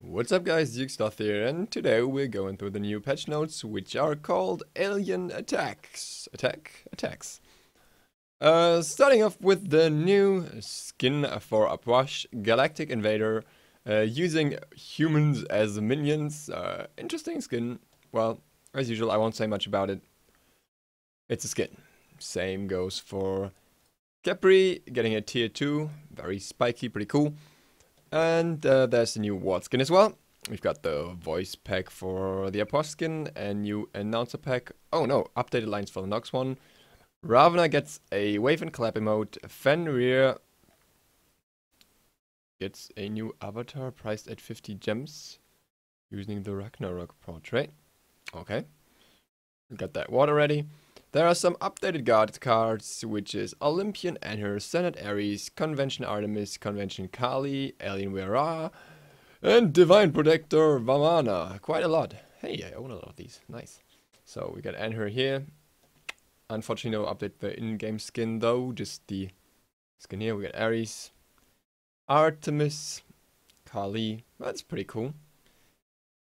What's up guys, Zeus here, and today we're going through the new patch notes, which are called Alien Attacks. Attacks. Starting off with the new skin for Apache Galactic Invader, using humans as minions. Interesting skin. Well, as usual, I won't say much about it. It's a skin. Same goes for Khepri, getting a tier 2, very spiky, pretty cool. And there's the new ward skin as well. We've got the voice pack for the Apost skin, and new announcer pack. Oh no, updated lines for the Nox one. Ravana gets a wave and clap emote. Fenrir gets a new avatar priced at 50 gems using the Ragnarok portrait. Okay, we got that ward already. There are some updated guard cards, which is Olympian Anhur, Senate Ares, Convention Artemis, Convention Kali, Alien Vera, and Divine Protector Vamana. Quite a lot. Hey, I own a lot of these. Nice. So we got Anhur here. Unfortunately, no update the in-game skin though, just the skin here. We got Ares, Artemis, Kali. That's pretty cool.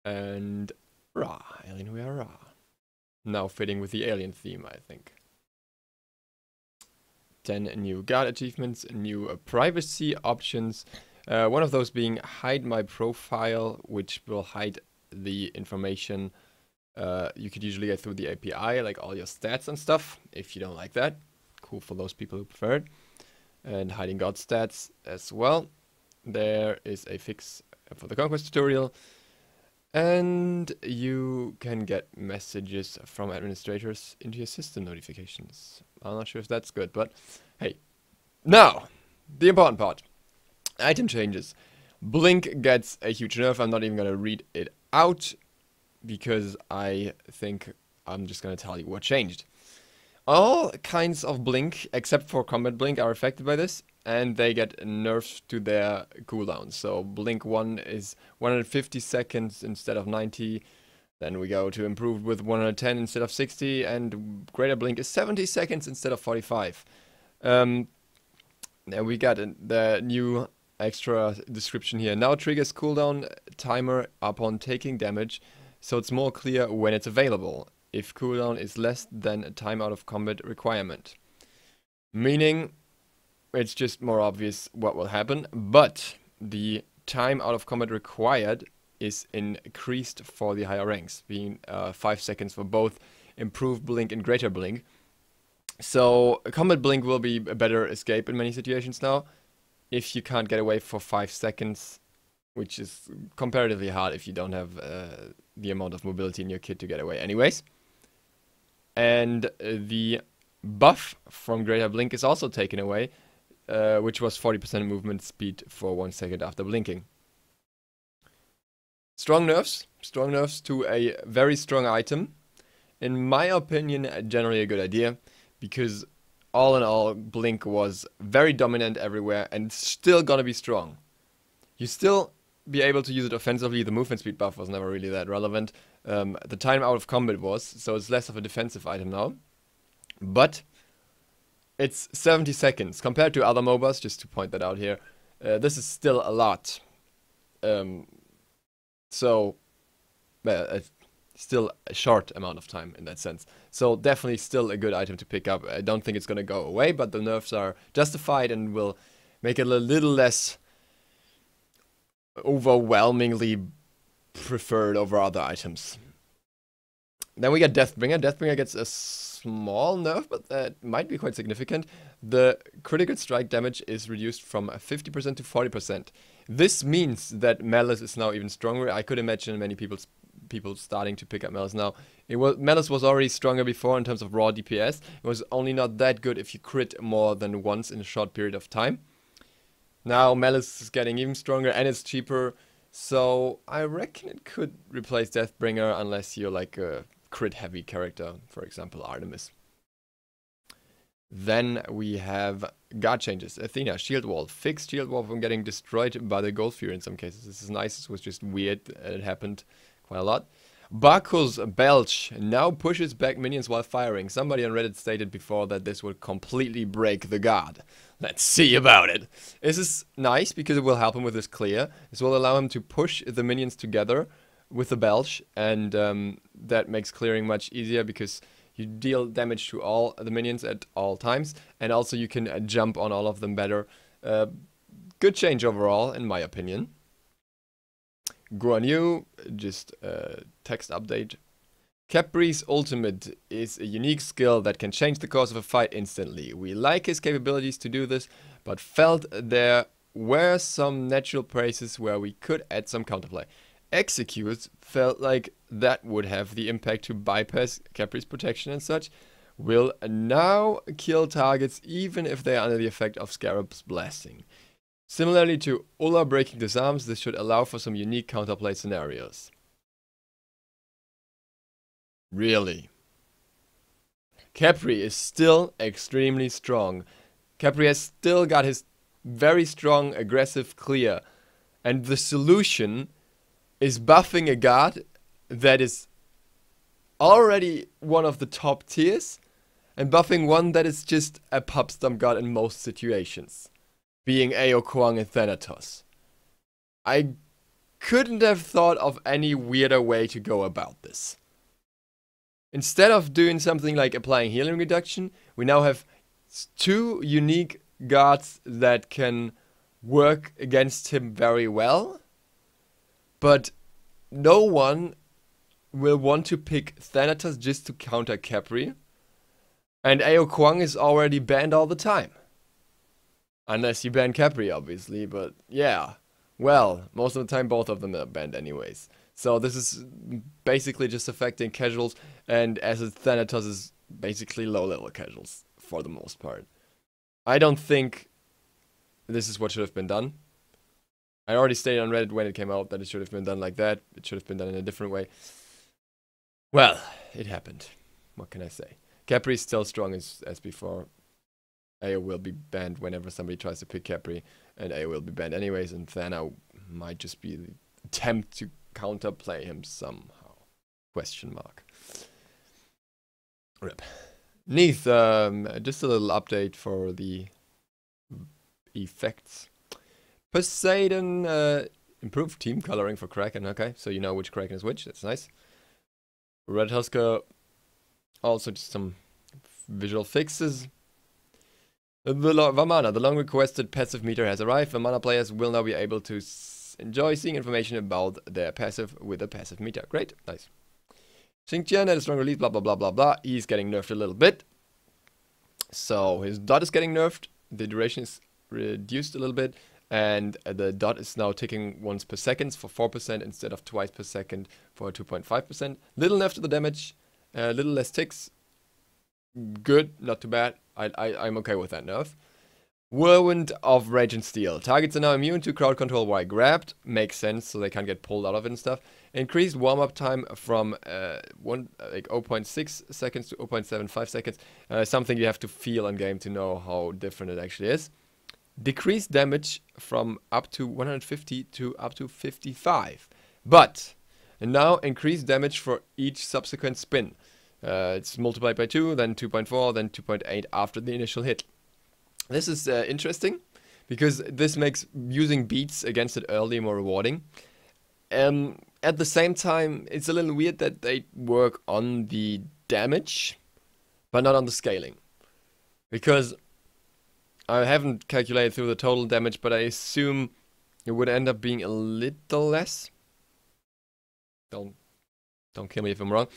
And Ra, Alien Vera. Now fitting with the alien theme, I think. 10 new guard achievements, new privacy options. One of those being hide my profile, which will hide the information you could usually get through the API, like all your stats and stuff, if you don't like that. Cool for those people who prefer it. And hiding god stats as well. There is a fix for the Conquest tutorial. And you can get messages from administrators into your system notifications. I'm not sure if that's good, but hey. Now, the important part. Item changes. Blink gets a huge nerf. I'm not even going to read it out, because I think I'm just going to tell you what changed. All kinds of blink, except for combat blink, are affected by this. And they get nerfs to their cooldowns. So blink 1 is 150 seconds instead of 90. Then we go to improved with 110 instead of 60. And greater blink is 70 seconds instead of 45. Then we got the new extra description here. Now triggers cooldown timer upon taking damage, so it's more clear when it's available, if cooldown is less than a time out of combat requirement. Meaning, it's just more obvious what will happen, but the time out of combat required is increased for the higher ranks, being 5 seconds for both improved blink and greater blink. So combat blink will be a better escape in many situations now, if you can't get away for 5 seconds, which is comparatively hard if you don't have the amount of mobility in your kit to get away anyways. And the buff from greater blink is also taken away, which was 40% movement speed for 1 second after blinking. Strong nerfs to a very strong item. In my opinion, generally a good idea, because all in all, blink was very dominant everywhere and still gonna be strong. You still be able to use it offensively. The movement speed buff was never really that relevant. The time out of combat was, so it's less of a defensive item now. But it's 70 seconds compared to other MOBAs, just to point that out here. This is still a lot. Still a short amount of time in that sense. So definitely still a good item to pick up. I don't think it's going to go away, but the nerfs are justified and will make it a little less overwhelmingly preferred over other items. Then we get Deathbringer. Deathbringer gets a small nerf, but that might be quite significant. The critical strike damage is reduced from 50% to 40%. This means that Malice is now even stronger. I could imagine many people starting to pick up Malice now. Malice was already stronger before in terms of raw DPS. It was only not that good if you crit more than once in a short period of time. Now Malice is getting even stronger and it's cheaper. So I reckon it could replace Deathbringer unless you're like a crit heavy character, for example Artemis. Then we have guard changes. Athena, shield wall. Fixed shield wall from getting destroyed by the Gold Fury in some cases. This is nice. This was just weird. It happened quite a lot. Baku's Belch now pushes back minions while firing. Somebody on Reddit stated before that this would completely break the guard. Let's see about it. This is nice because it will help him with his clear. This will allow him to push the minions together with the Belch, and that makes clearing much easier because you deal damage to all the minions at all times, and also you can jump on all of them better. Good change overall, in my opinion. Guan Yu, just text update. Khepri's ultimate is a unique skill that can change the course of a fight instantly. We like his capabilities to do this, but felt there were some natural places where we could add some counterplay. Executes felt like that would have the impact to bypass Khepri's protection and such. Will now kill targets even if they are under the effect of Scarab's blasting. Similarly to Ulla breaking disarms, this should allow for some unique counterplay scenarios. Really? Khepri is still extremely strong. Khepri has still got his very strong aggressive clear, and the solution is buffing a guard that is already one of the top tiers and buffing one that is just a pub stomp guard in most situations, being Ao Kuang and Thanatos. I couldn't have thought of any weirder way to go about this. Instead of doing something like applying healing reduction, we now have two unique guards that can work against him very well, but no one will want to pick Thanatos just to counter Khepri, and Ao Kuang is already banned all the time. Unless you ban Khepri, obviously, but yeah. Well, most of the time both of them are banned anyways. So this is basically just affecting casuals, and as Thanatos is basically low-level casuals for the most part. I don't think this is what should have been done. I already stated on Reddit when it came out that it should have been done like that. It should have been done in a different way. Well, it happened. What can I say? Khepri is still strong as before. Ao will be banned whenever somebody tries to pick Khepri, and Ao will be banned anyways, and Thana might just be the attempt to counterplay him somehow. Question mark. Rip. Neath, just a little update for the effects. Poseidon improved team coloring for Kraken. Okay, so you know which Kraken is which. That's nice. Red Husker, also just some visual fixes. Vamana, the long requested passive meter has arrived. Vamana players will now be able to enjoy seeing information about their passive with a passive meter. Great, nice. Xingqian had a strong release, blah blah blah blah blah. He's getting nerfed a little bit. So his dot is getting nerfed. The duration is reduced a little bit. And the dot is now ticking once per second for 4% instead of twice per second for 2.5%. Little nerf to the damage, little less ticks. Good, not too bad. I'm okay with that nerf. Whirlwind of Rage and Steel. Targets are now immune to crowd control while grabbed. Makes sense, so they can't get pulled out of it and stuff. Increased warm-up time from 0.6 seconds to 0.75 seconds. Something you have to feel on game to know how different it actually is. Decreased damage from up to 150 to up to 55. But now increased damage for each subsequent spin. It's multiplied by 2, then 2.4, then 2.8 after the initial hit. This is interesting, because this makes using beats against it early more rewarding. At the same time, it's a little weird that they work on the damage, but not on the scaling. Because I haven't calculated through the total damage, but I assume it would end up being a little less. Don't kill me if I'm wrong.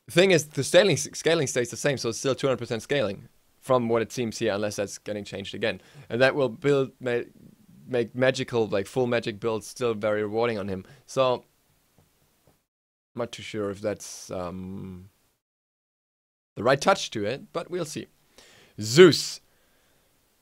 Thing is, the scaling stays the same, so it's still 200% scaling from what it seems here, unless that's getting changed again. And that will make magical, like full magic builds still very rewarding on him. So, I'm not too sure if that's the right touch to it, but we'll see. Zeus.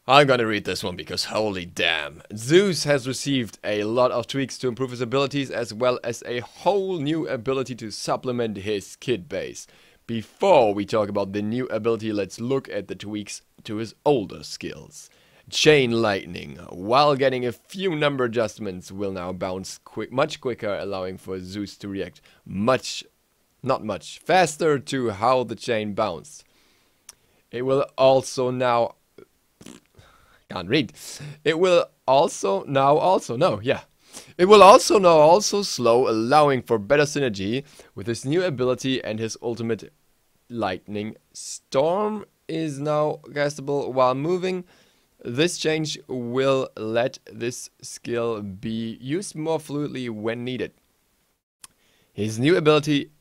I'm gonna read this one because holy damn. Zeus has received a lot of tweaks to improve his abilities, as well as a whole new ability to supplement his kit base. Before we talk about the new ability, let's look at the tweaks to his older skills. Chain Lightning, while getting a few number adjustments, will now bounce much quicker, allowing for Zeus to react not much faster to how the chain bounced. It will also now... Can't read. It will also now slow, allowing for better synergy with his new ability and his ultimate Lightning Storm is now castable while moving. This change will let this skill be used more fluidly when needed. His new ability,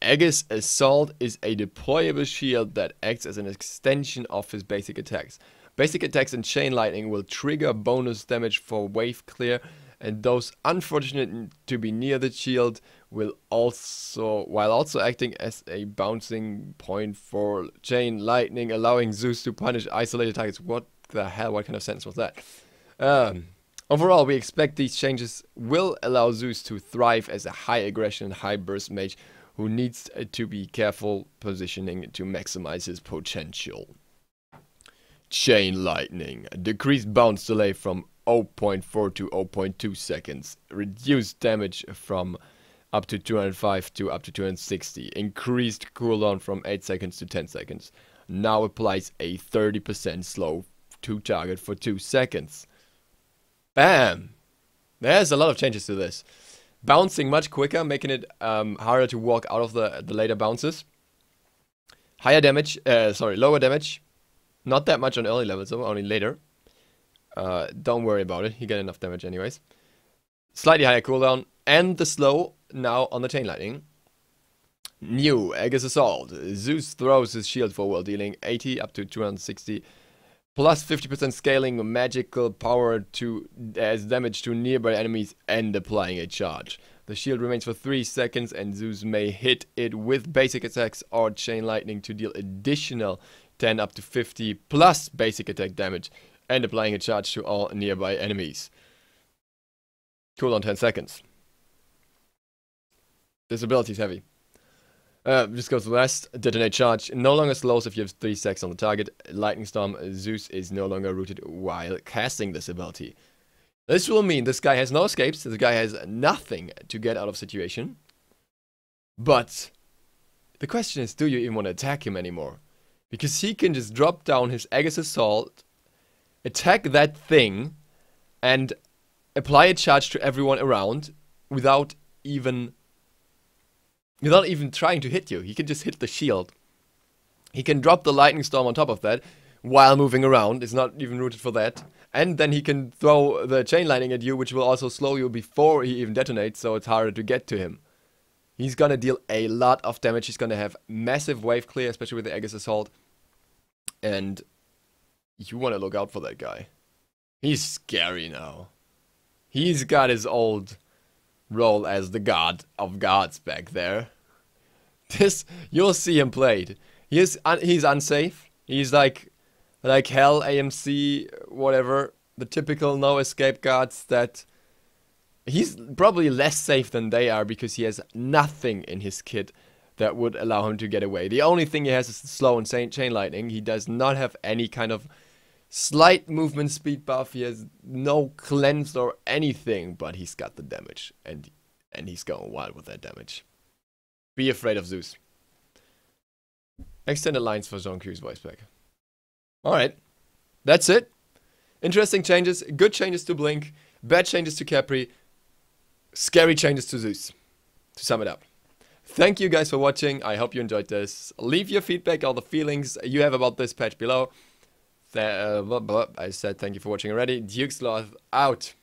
Aegis Assault, is a deployable shield that acts as an extension of his basic attacks. Basic attacks in Chain Lightning will trigger bonus damage for wave clear, and those unfortunate to be near the shield will while also acting as a bouncing point for Chain Lightning, allowing Zeus to punish isolated targets. What the hell? What kind of sentence was that? Overall, we expect these changes will allow Zeus to thrive as a high aggression, high burst mage who needs to be careful positioning to maximize his potential. Chain Lightning. Decreased bounce delay from 0.4 to 0.2 seconds. Reduced damage from up to 205 to up to 260. Increased cooldown from 8 seconds to 10 seconds. Now applies a 30% slow to target for 2 seconds. Bam! There's a lot of changes to this. Bouncing much quicker, making it harder to walk out of the later bounces. Lower damage. Not that much on early levels, though, only later. Don't worry about it, you get enough damage anyways. Slightly higher cooldown, and the slow now on the Chain Lightning. New Aegis Assault. Zeus throws his shield forward, dealing 80 up to 260. Plus 50% scaling magical power as damage to nearby enemies and applying a charge. The shield remains for 3 seconds, and Zeus may hit it with basic attacks or Chain Lightning to deal additional 10 up to 50 plus basic attack damage and applying a charge to all nearby enemies. Cooldown 10 seconds. This ability is heavy. Just goes to the last. Detonate charge. No longer slows if you have 3 seconds on the target. Lightning Storm. Zeus is no longer rooted while casting this ability. This will mean this guy has no escapes. This guy has nothing to get out of situation. But the question is, do you even want to attack him anymore? Because he can just drop down his Aegis Assault, attack that thing, and apply a charge to everyone around without even trying to hit you. He can just hit the shield. He can drop the Lightning Storm on top of that while moving around. It's not even rooted for that. And then he can throw the Chain Lightning at you, which will also slow you before he even detonates, so it's harder to get to him. He's gonna deal a lot of damage. He's gonna have massive wave clear, especially with the Aegis Assault. And you want to look out for that guy. He's scary now. He's got his old role as the god of gods back there. You'll see him played. He's unsafe. He's like Hell, AMC, whatever. The typical no escape gods that... He's probably less safe than they are because he has nothing in his kit that would allow him to get away. The only thing he has is the slow and Chain Lightning. He does not have any kind of slight movement speed buff. He has no cleanse or anything, but he's got the damage. And he's going wild with that damage. Be afraid of Zeus. Extended lines for Jean-Q's voice pack. Alright. That's it. Interesting changes. Good changes to Blink. Bad changes to Khepri. Scary changes to Zeus. To sum it up. Thank you guys for watching. I hope you enjoyed this. Leave your feedback, all the feelings you have about this patch below. I said thank you for watching already. Duke Sloth out.